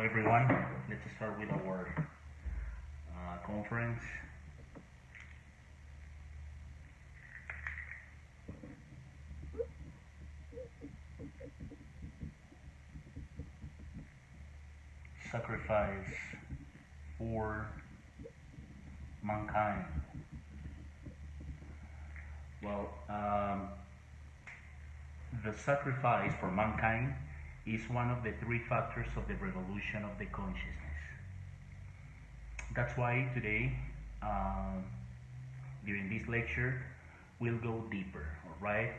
everyone. Let's start with our conference. Sacrifice for mankind. Well, the sacrifice for mankind is one of the three factors of the revolution of the consciousness. That's why today, during this lecture, we'll go deeper, alright?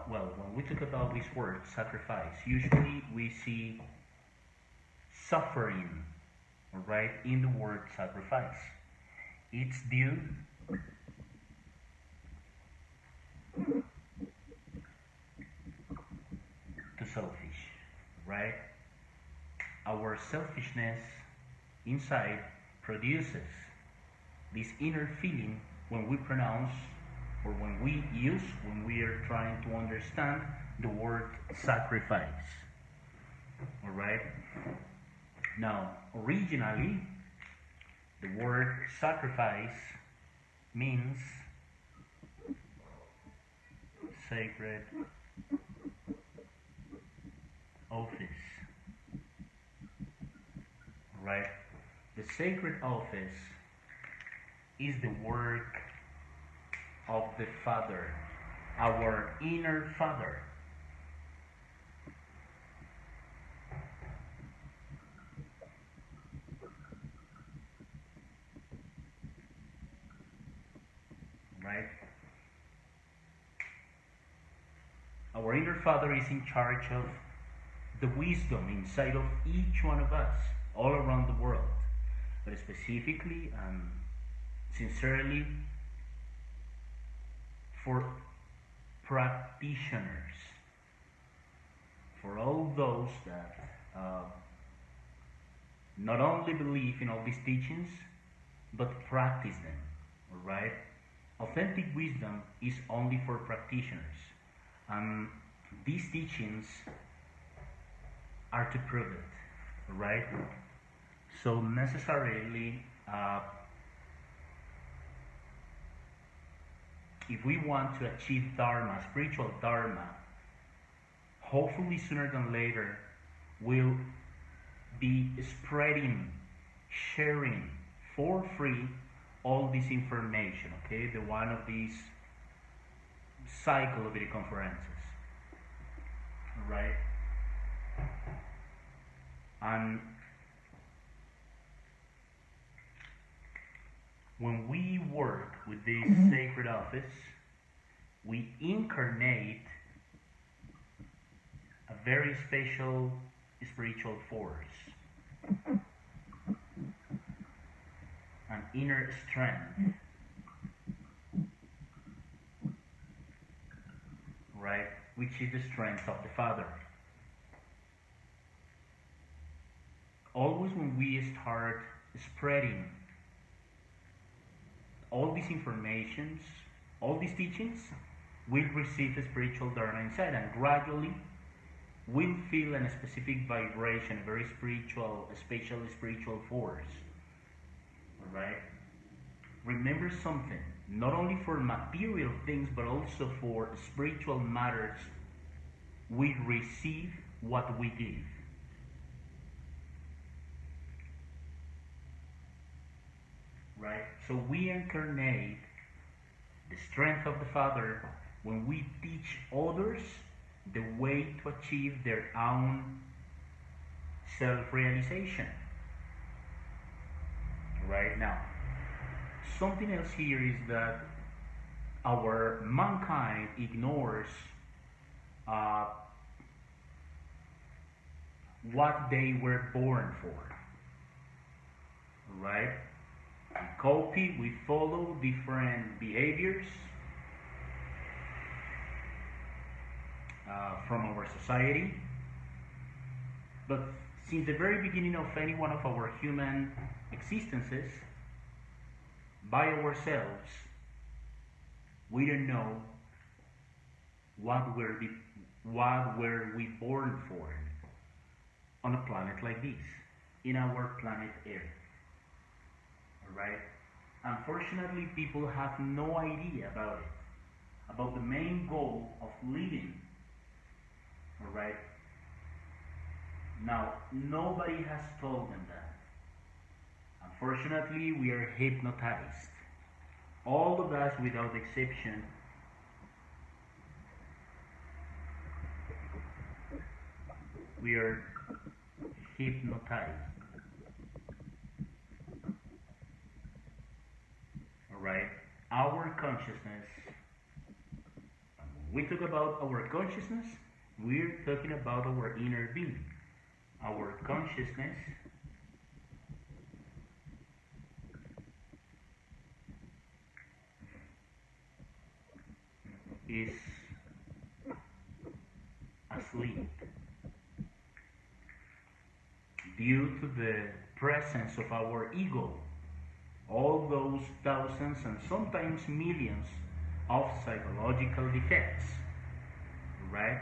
Well, when we talk about this word, sacrifice, usually we see suffering, alright, in the word sacrifice. It's due to selfish, right? Our selfishness inside produces this inner feeling when we pronounce or when we are trying to understand the word sacrifice. All right? Now, originally, the word sacrifice means sacred office. Right? The sacred office is the work of the Father, our inner Father. Right? Our inner Father is in charge of the wisdom inside of each one of us, all around the world, but specifically and sincerely for practitioners, for all those that not only believe in all these teachings, but practice them, all right? Authentic wisdom is only for practitioners, and these teachings are to prove it, right? So necessarily, if we want to achieve Dharma, spiritual Dharma, hopefully sooner than later, we'll be spreading, sharing for free all this information, okay? The one of these cycle of video conferences, right? And when we work with this sacred office, we incarnate a very special spiritual force, an inner strength, right? Which is the strength of the Father. Always when we start spreading all these informations, all these teachings, we'll receive a spiritual Dharma inside, and gradually we'll feel a specific vibration, a very spiritual, especially spiritual force. Alright? Remember something, not only for material things, but also for spiritual matters, we receive what we give. Right? So we incarnate the strength of the Father when we teach others the way to achieve their own self-realization. Right now, something else here is that our mankind ignores what they were born for. Right? We copy, we follow different behaviors from our society, but since the very beginning of any one of our human existences, by ourselves, we don't know what were we born for. on a planet like this, in our planet Earth. Alright? Unfortunately, people have no idea about it, about the main goal of living. Alright? Now, nobody has told them that. Unfortunately, we are hypnotized. All of us, without exception, we are hypnotized. Alright? Our consciousness, when we talk about our consciousness, we're talking about our inner being. Our consciousness is asleep due to the presence of our ego, all those thousands and sometimes millions of psychological defects, right?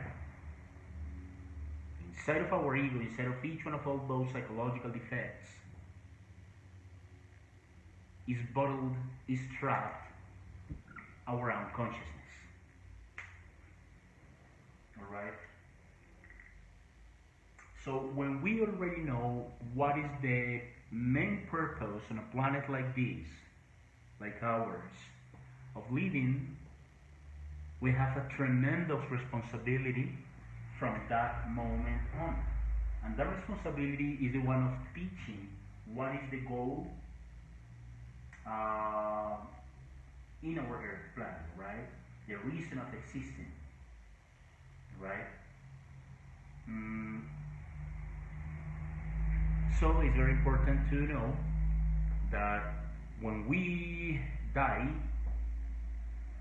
Inside of our ego, inside of each one of all those psychological defects, is bottled, is trapped our unconsciousness. Alright? So when we already know what is the main purpose on a planet like this, like ours, of living, we have a tremendous responsibility from that moment on. And that responsibility is the one of teaching what is the goal in our Earth planet, right? The reason of existing, right? So it's very important to know that when we die,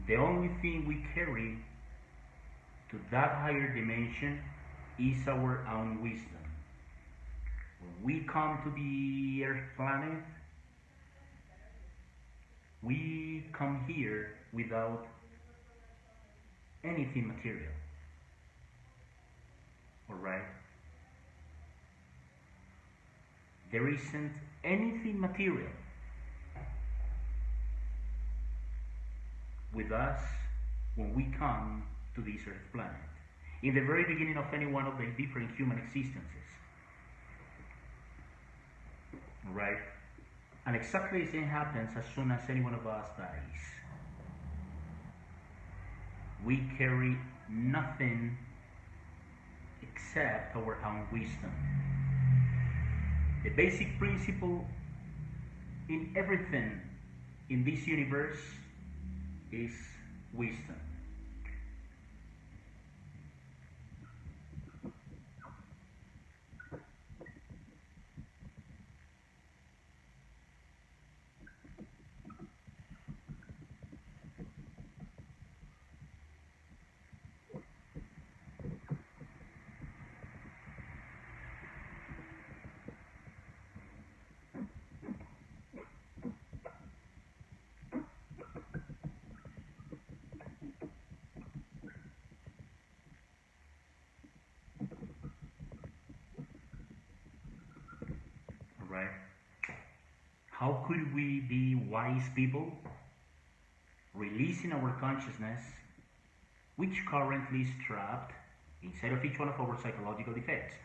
the only thing we carry to that higher dimension is our own wisdom. When we come to the Earth planet, we come here without anything material. Alright? There isn't anything material with us when we come to this Earth planet. In the very beginning of any one of the different human existences. Right? And exactly the same happens as soon as any one of us dies. We carry nothing except our own wisdom. The basic principle in everything in this universe is wisdom. Right? How could we be wise people releasing our consciousness, which currently is trapped inside of each one of our psychological defects?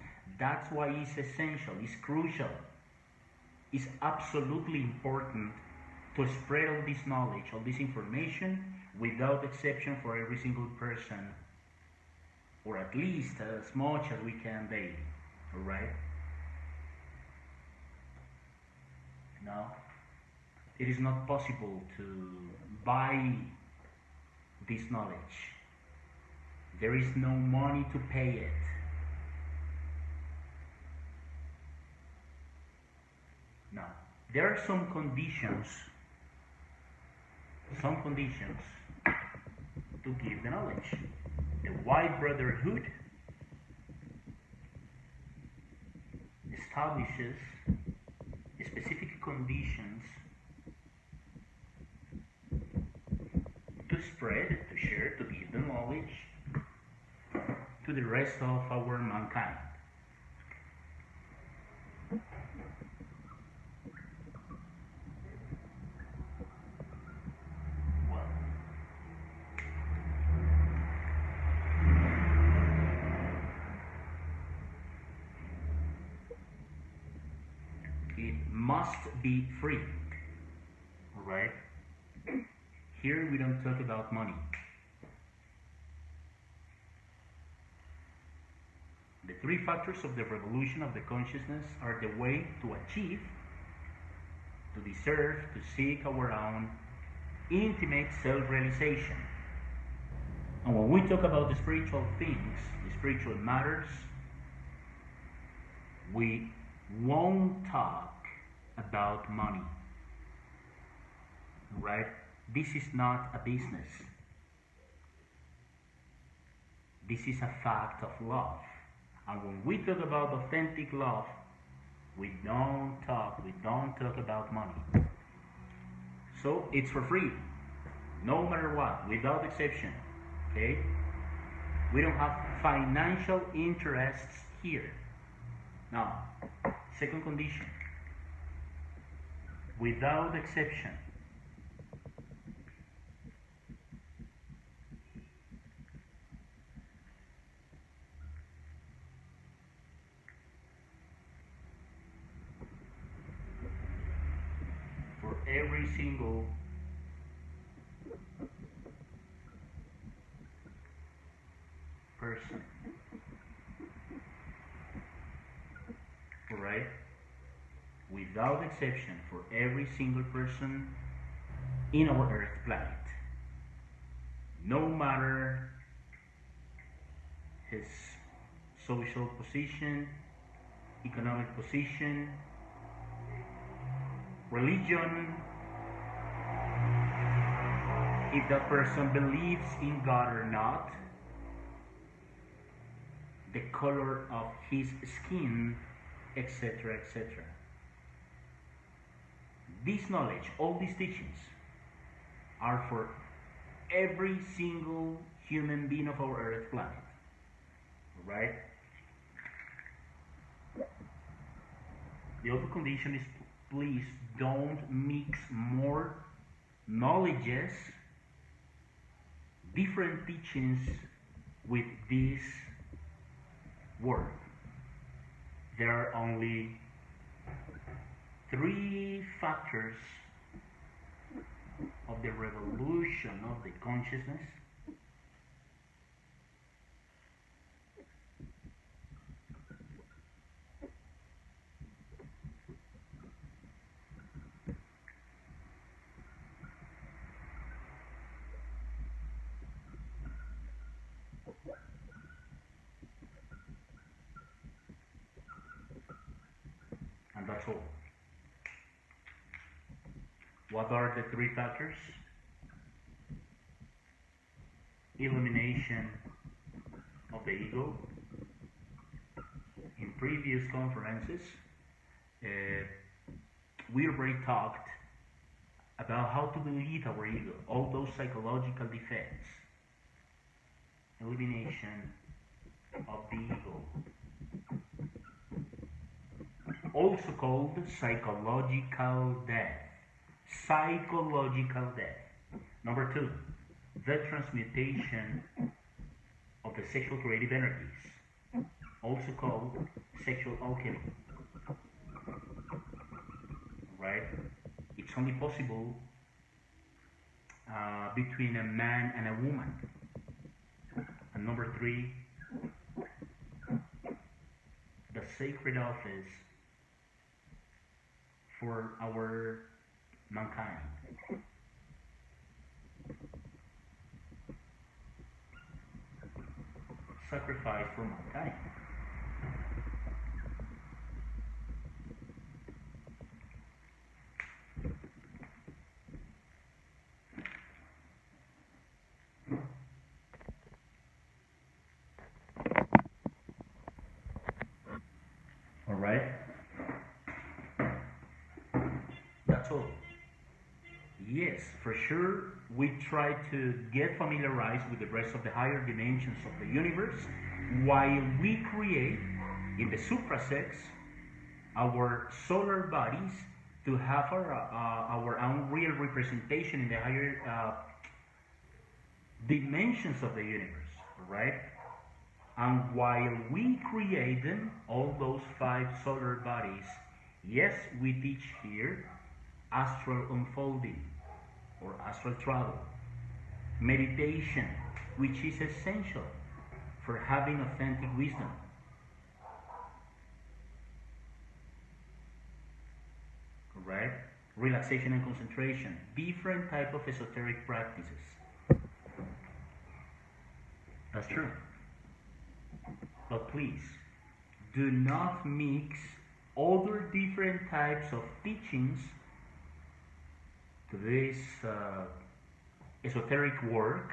That's why it's essential, it's crucial, it's absolutely important to spread all this knowledge, all this information, without exception for every single person, or at least as much as we can daily. Alright? Now, it is not possible to buy this knowledge. There is no money to pay it. Now, there are some conditions to give the knowledge. The White Brotherhood establishes specific conditions to spread, to share, to give the knowledge to the rest of our mankind. must be free. Alright? Here we don't talk about money. The three factors of the revolution of the consciousness are the way to achieve, to deserve, to seek our own intimate self-realization. And when we talk about the spiritual things, the spiritual matters, we won't talk about money. Right? This is not a business. This is a fact of love. And when we talk about authentic love, we don't talk about money. So it's for free, no matter what, without exception. Okay? We don't have financial interests here. Now, second condition, without exception. For every single person, right? Without exception, for every single person in our Earth planet, no matter his social position, economic position, religion, if that person believes in God or not, the color of his skin, etc., etc. This knowledge, all these teachings, are for every single human being of our Earth planet. Right? The other condition is, please don't mix more knowledges, different teachings with this word. There are only three factors of the revolution of the consciousness. And that's all. What are the three factors? Elimination of the ego. In previous conferences, we already talked about how to delete our ego, all those psychological defects. Elimination of the ego. Also called psychological death. Psychological death. Number two, the transmutation of the sexual creative energies, also called sexual alchemy. Right? It's only possible between a man and a woman. And number three, the sacred office for our mankind. Sacrifice for mankind. All right. That's all. Yes, for sure, we try to get familiarized with the rest of the higher dimensions of the universe while we create in the suprasex our solar bodies to have our own real representation in the higher dimensions of the universe, right? And while we create them, all those 5 solar bodies Yes, we teach here astral unfolding or astral travel, meditation, which is essential for having authentic wisdom, right? Relaxation and concentration, different type of esoteric practices. That's true. But please, do not mix other different types of teachings to this esoteric work,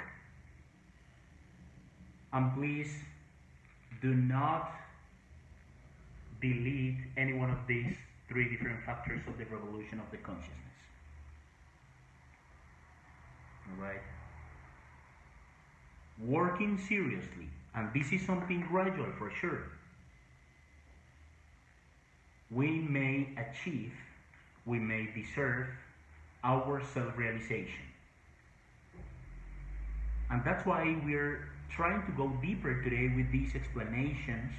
and please do not delete any one of these three different factors of the revolution of the consciousness. Alright? Working seriously, and this is something gradual for sure, we may achieve, we may deserve our self-realization. And that's why we're trying to go deeper today with these explanations,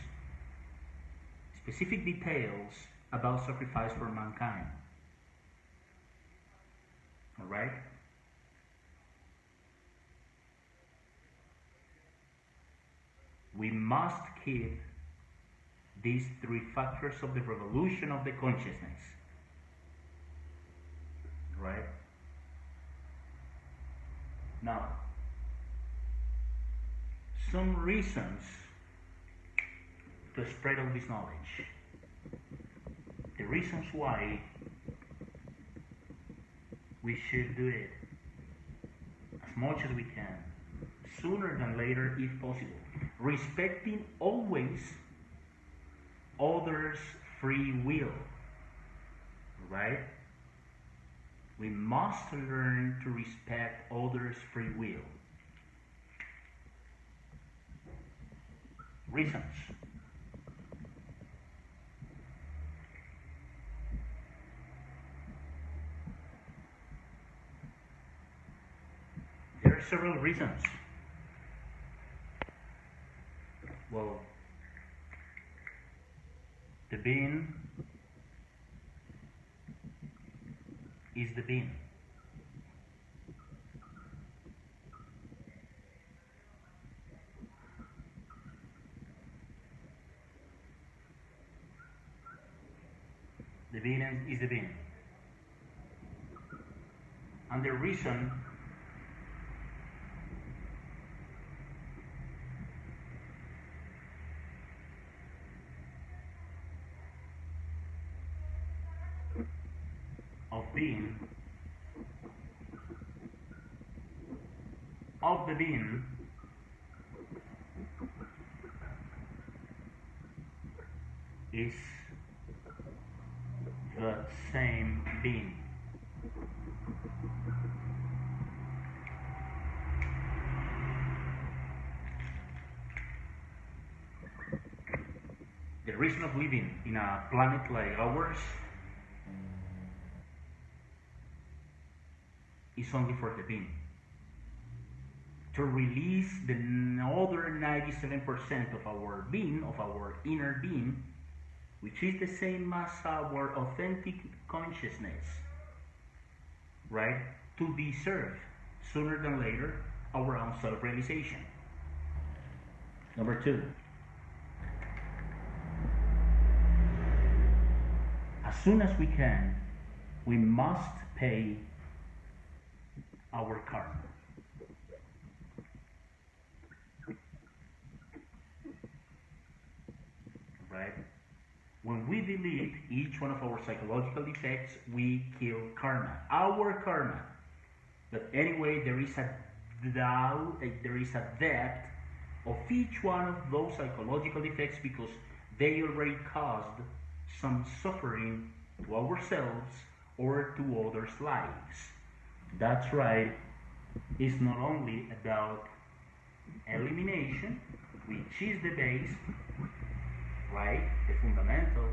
specific details about sacrifice for mankind. Alright? We must keep these three factors of the revolution of the consciousness. Right? Now, some reasons to spread all this knowledge. The reasons why we should do it as much as we can, sooner than later if possible, respecting always others' free will, right? We must learn to respect others' free will. Reasons. There are several reasons. Well, the being is the being. The being is the being. And the reason of being of the being is the same being. The reason of living in a planet like ours is only for the being. To release the other 97% of our being, of our inner being, which is the same as our authentic consciousness, right? To deserve, sooner than later, our own self-realization. Number two, as soon as we can, we must pay our karma. Right? When we delete each one of our psychological defects, we kill karma, our karma. But anyway, there is a depth of each one of those psychological defects because they already caused some suffering to ourselves or to others' lives. That's right. It's not only about elimination, which is the base, right, the fundamental,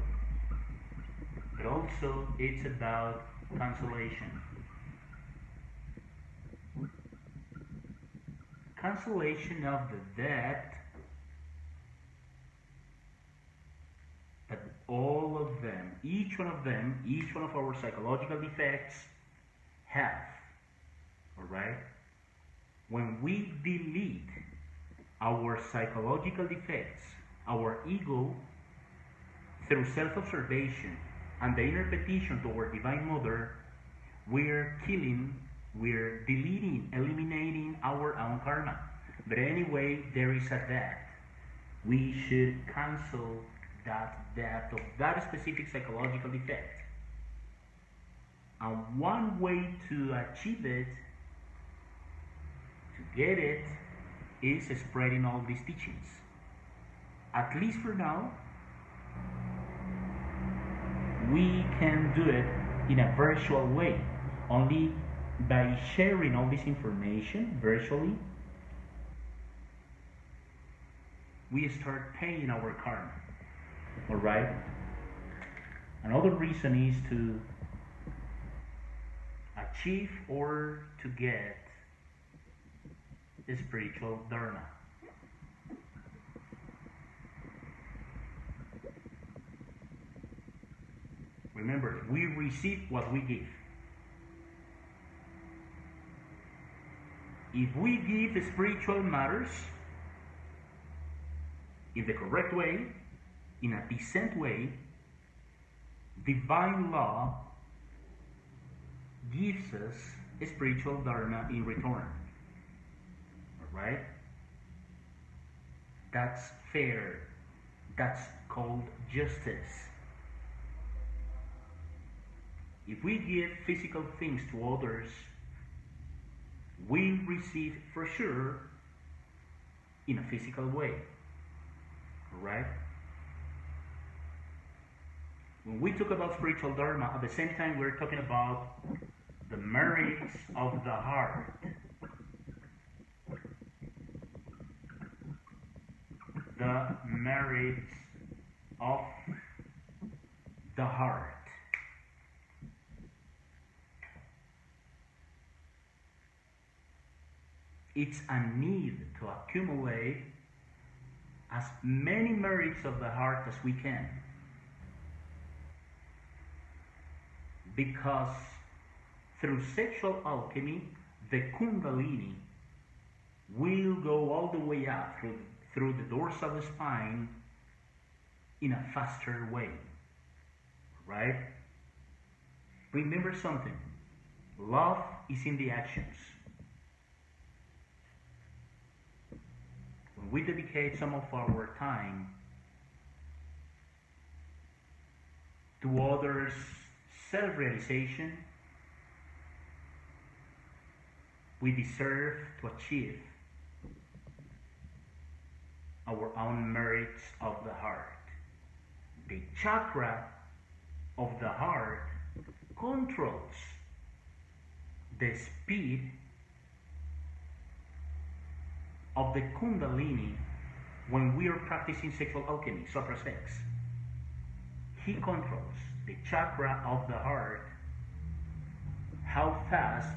but also it's about cancellation. Cancellation of the debt that all of them, each one of them, each one of our psychological defects have. Alright? When we delete our psychological defects, our ego, through self-observation and the inner petition to our Divine Mother, we're deleting, eliminating our own karma. But anyway, there is a debt. We should cancel that debt of that specific psychological defect. And one way to achieve it, to get it, is spreading all these teachings. At least for now, we can do it in a virtual way. Only by sharing all this information virtually, we start paying our karma. Alright? Another reason is to achieve or to get spiritual dharma. Remember, we receive what we give. If we give spiritual matters in the correct way, in a decent way, divine law gives us spiritual dharma in return. Alright? That's fair. That's called justice. If we give physical things to others, we receive for sure in a physical way. Alright? When we talk about spiritual dharma, at the same time we're talking about the merits of the heart. The merits of the heart. It's a need to accumulate as many merits of the heart as we can. Because through sexual alchemy, the Kundalini will go all the way up through the dorsal spine in a faster way. Right? Remember something. Love is in the actions. When we dedicate some of our time to others' self-realization, we deserve to achieve our own merits of the heart. The chakra of the heart controls the speed of the Kundalini when we are practicing sexual alchemy, supra sex. He controls the chakra of the heart, how fast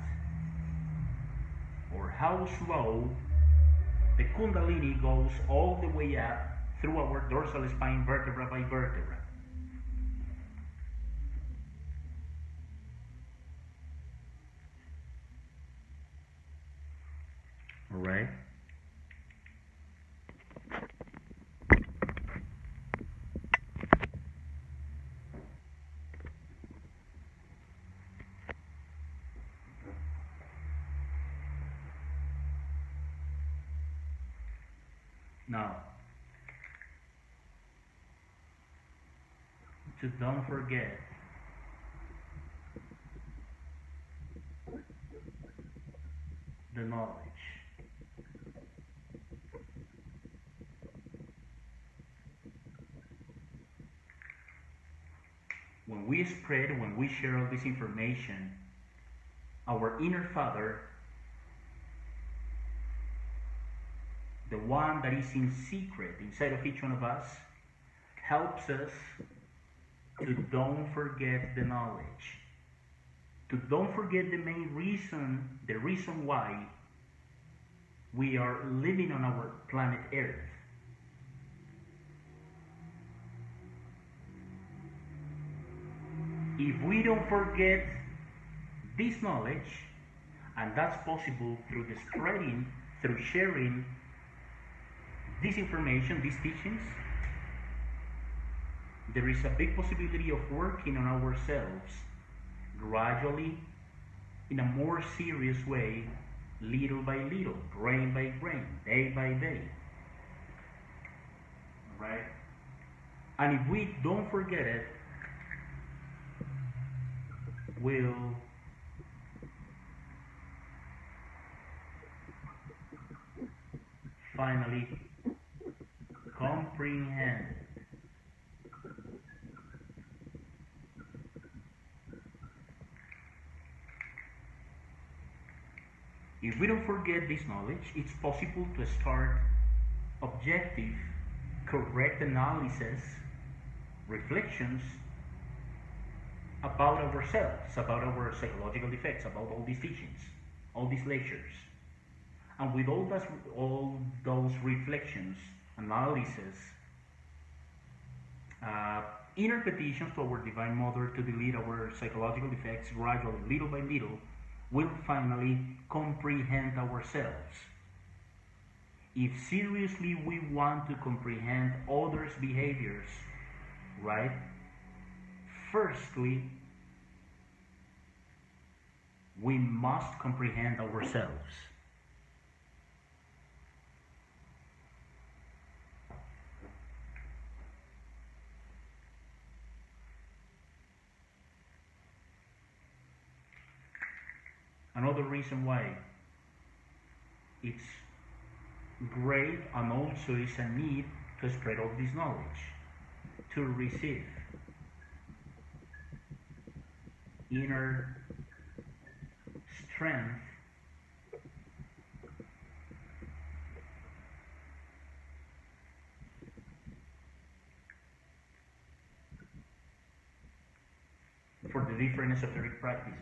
or how slow the Kundalini goes all the way up through our dorsal spine, vertebra by vertebra. All right? Now, just don't forget the knowledge. When we spread, when we share all this information, our inner Father, the one that is in secret inside of each one of us, helps us to don't forget the knowledge, to don't forget the main reason, the reason why we are living on our planet Earth. If we don't forget this knowledge, and that's possible through the spreading, through sharing this information, these teachings, there is a big possibility of working on ourselves gradually, in a more serious way, little by little, grain by grain, day by day. Right? And if we don't forget it, we'll finally comprehend If we don't forget this knowledge, it's possible to start objective, correct analysis, reflections about ourselves, about our psychological defects, about all these teachings, all these lectures. And with all those reflections, analysis, inner petitions to our Divine Mother to delete our psychological defects gradually, little by little, will finally comprehend ourselves. If seriously we want to comprehend others' behaviors, right? Firstly, we must comprehend ourselves. Another reason why it's great and also is a need to spread all this knowledge, to receive inner strength for the different esoteric practices.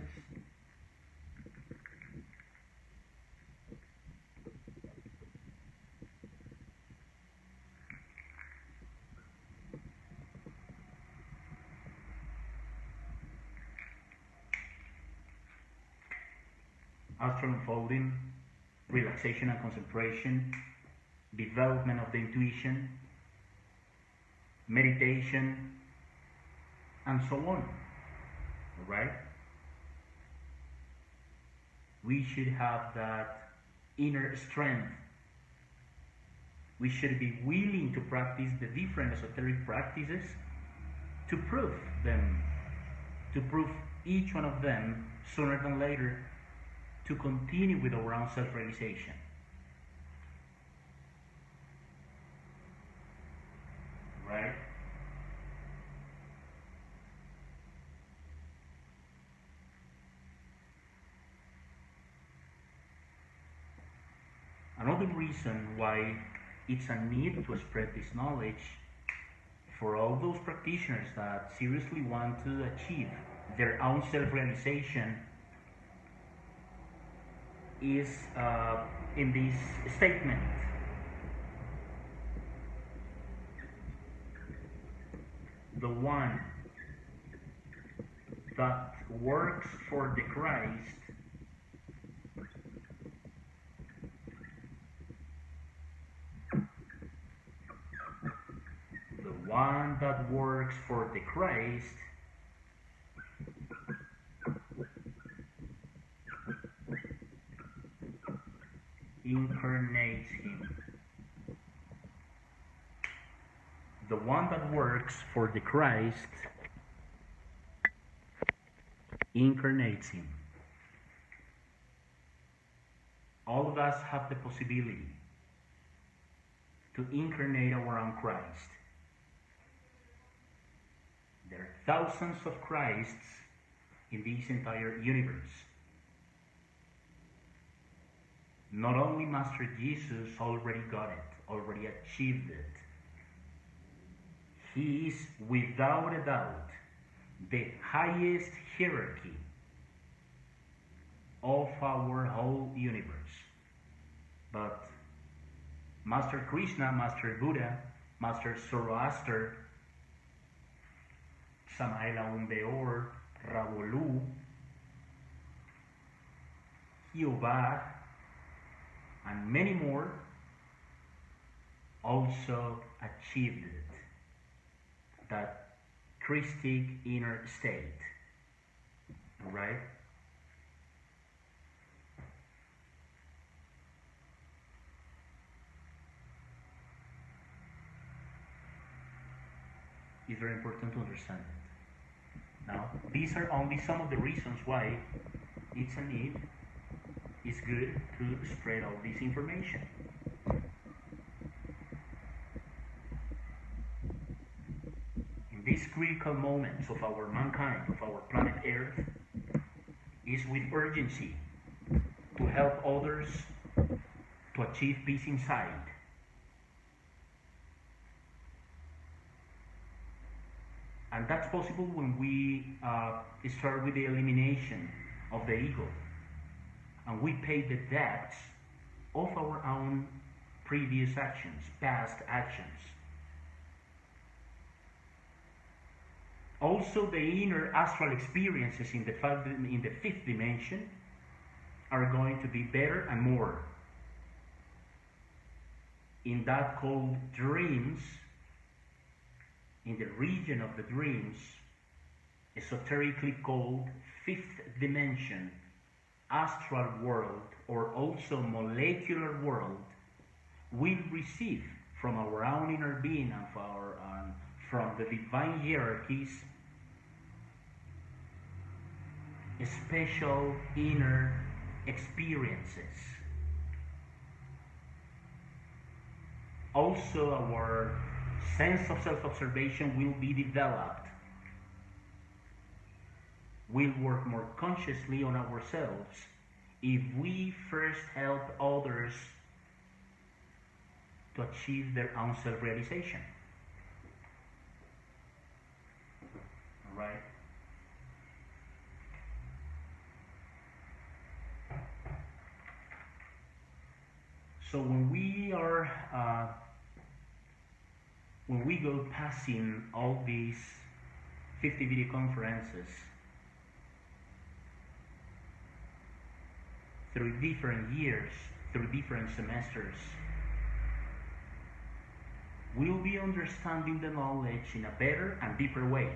Astral unfolding, relaxation and concentration, development of the intuition, meditation, and so on. Right? We should have that inner strength. We should be willing to practice the different esoteric practices to prove them, to prove each one of them sooner than later, to continue with our own self-realization. Right? Another reason why it's a need to spread this knowledge for all those practitioners that seriously want to achieve their own self-realization is in this statement. The one that works for the Christ one that works for the Christ incarnates him. The one that works for the Christ incarnates him. All of us have the possibility to incarnate our own Christ. There are thousands of Christs in this entire universe. Not only Master Jesus already got it, already achieved it. He is without a doubt the highest hierarchy of our whole universe. But Master Krishna, Master Buddha, Master Zoroaster, Samael Aun Weor, Ravolu, Jehovah, and many more also achieved that Christic inner state. Alright? It's very important to understand it. Now, these are only some of the reasons why it's a need, it's good to spread all this information. In these critical moments of our mankind, of our planet Earth, is with urgency to help others to achieve peace inside. And that's possible when we start with the elimination of the ego. And we pay the debts of our own previous actions, past actions. Also, the inner astral experiences in the fifth dimension are going to be better and more. In that called dreams, in the region of the dreams, esoterically called fifth dimension, astral world, or also molecular world, we receive from our own inner being and from the divine hierarchies special inner experiences. Also, our sense of self-observation will be developed. We'll work more consciously on ourselves if we first help others to achieve their own self-realization. Right? So when we go passing all these 50 video conferences through different years, through different semesters, we'll be understanding the knowledge in a better and deeper way.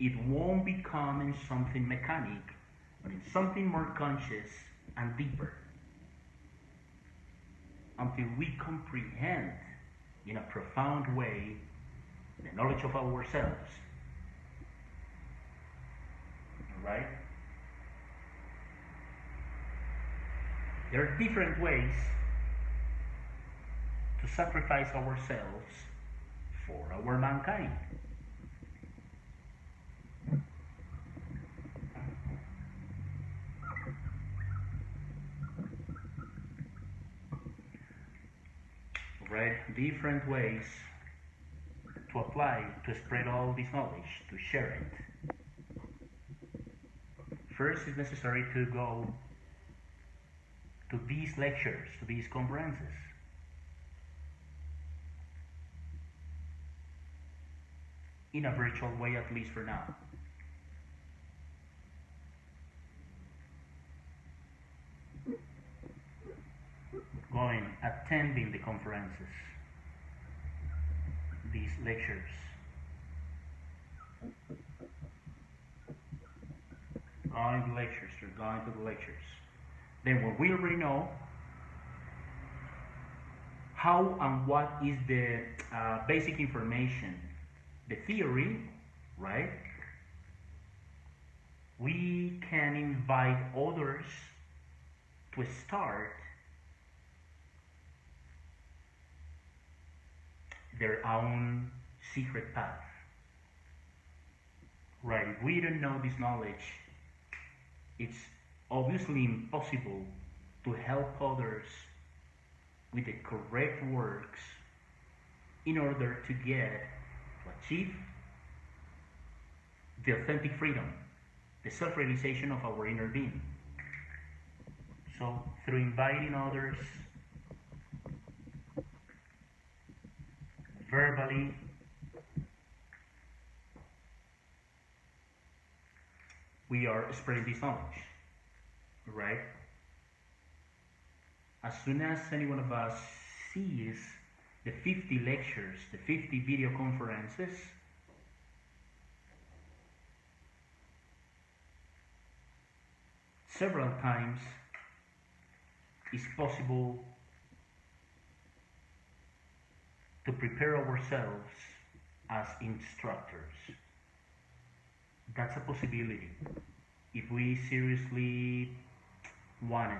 It won't become in something mechanic, but in something more conscious and deeper, until we comprehend in a profound way the knowledge of ourselves. Right? There are different ways to sacrifice ourselves for our mankind. Right? Different ways to apply, to spread all this knowledge, to share it. First, it's necessary to go to these lectures, to these conferences. In a virtual way, at least for now. Going, attending the conferences, these lectures. Going to lectures, you're going to the lectures. Then when we already know how and what is the basic information, the theory, right? We can invite others to start their own secret path. Right? If we don't know this knowledge, it's obviously impossible to help others with the correct works in order to achieve the authentic freedom, the self-realization of our inner being. So, through inviting others, verbally, we are spreading this knowledge, right? As soon as any one of us sees the 50 lectures, the 50 video conferences, several times, it's possible to prepare ourselves as instructors. That's a possibility if we seriously want it.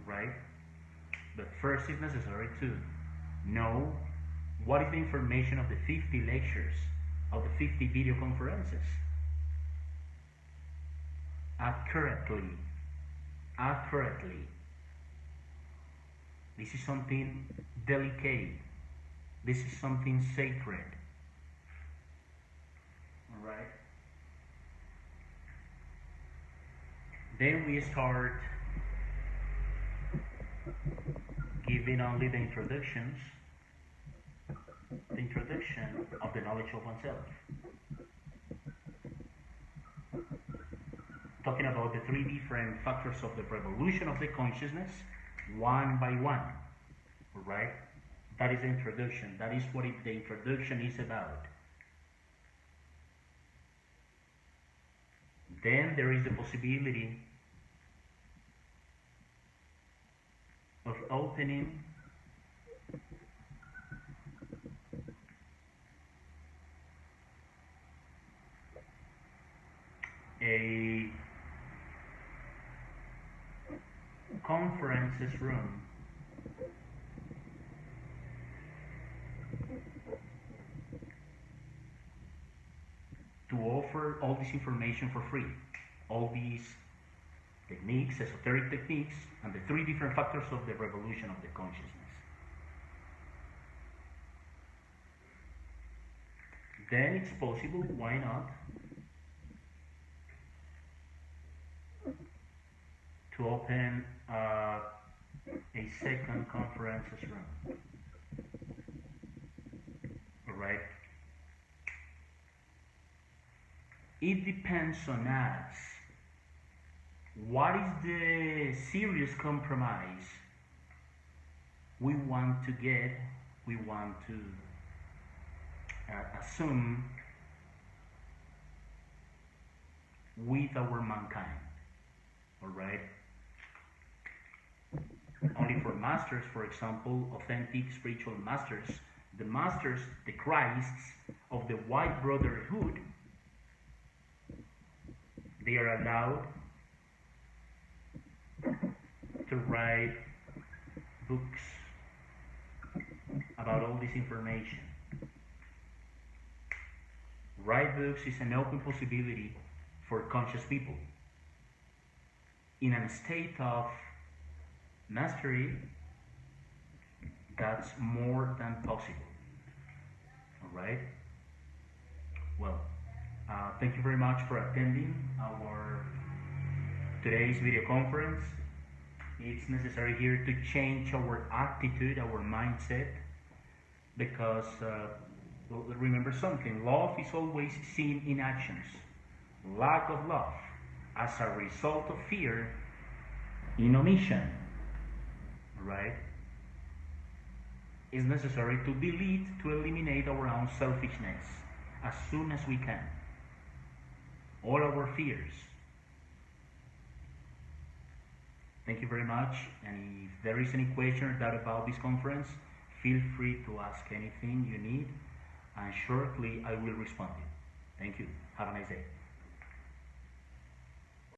Right? But first it's necessary to know what is the information of the 50 lectures, of the 50 video conferences. Accurately. This is something delicate. This is something sacred. Alright? Then we start giving only the introduction of the knowledge of oneself. Talking about the three different factors of the revolution of the consciousness, one by one, right? That is the introduction. That is what the introduction is about. Then there is the possibility of opening a conferences room to offer all this information for free, all these techniques, esoteric techniques, and the three different factors of the revolution of the consciousness. Then it's possible, why not, to open a second conferences room. Alright? It depends on us. What is the serious compromise we want to get, we want to assume with our mankind? Alright? Only for masters, for example, authentic spiritual masters, the masters, the Christs of the White Brotherhood, they are allowed to write books about all this information. Write books is an open possibility for conscious people. In a state of mastery, that's more than possible. Alright? Well, thank you very much for attending our today's video conference. It's necessary here to change our attitude, our mindset, because remember something, love is always seen in actions. Lack of love as a result of fear in omission, right? It's necessary to delete, to eliminate our own selfishness as soon as we can. All our fears. Thank you very much, and if there is any question or doubt about this conference, feel free to ask anything you need, and shortly I will respond to you. Thank you. Have a nice day.